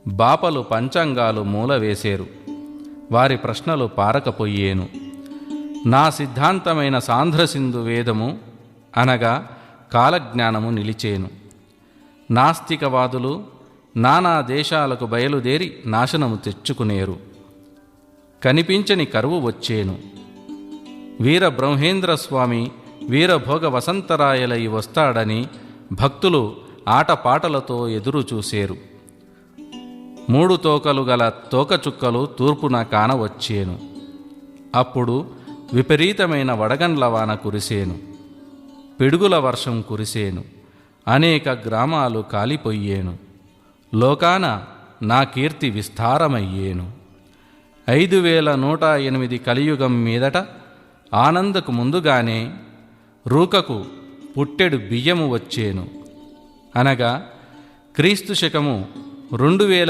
బాపలు పంచాంగాలు మూలవేసేరు. వారి ప్రశ్నలు పారకపోయేను. నా సిద్ధాంతమైన సాంధ్రసింధు వేదము అనగా కాలజ్ఞానము నిలిచేను. నాస్తికవాదులు నానా దేశాలకు బయలుదేరి నాశనము తెచ్చుకునేరు. కనిపించని కరువు వచ్చేను. వీరబ్రహ్మేంద్రస్వామి వీరభోగ వసంతరాయలై వస్తాడని భక్తులు ఆటపాటలతో ఎదురుచూసేరు. 3 తోకలు గల తోకచుక్కలు తూర్పున కానవచ్చేను. అప్పుడు విపరీతమైన వడగండ్ల వాన కురిసేను. పిడుగుల వర్షం కురిసేను. అనేక గ్రామాలు కాలిపోయేను. లోకాన నా కీర్తి విస్తారమయ్యేను. 5108 కలియుగం మీదట ఆనందకు ముందుగానే రూకకు పుట్టెడు బియ్యము వచ్చేను. అనగా క్రీస్తు శకము 2000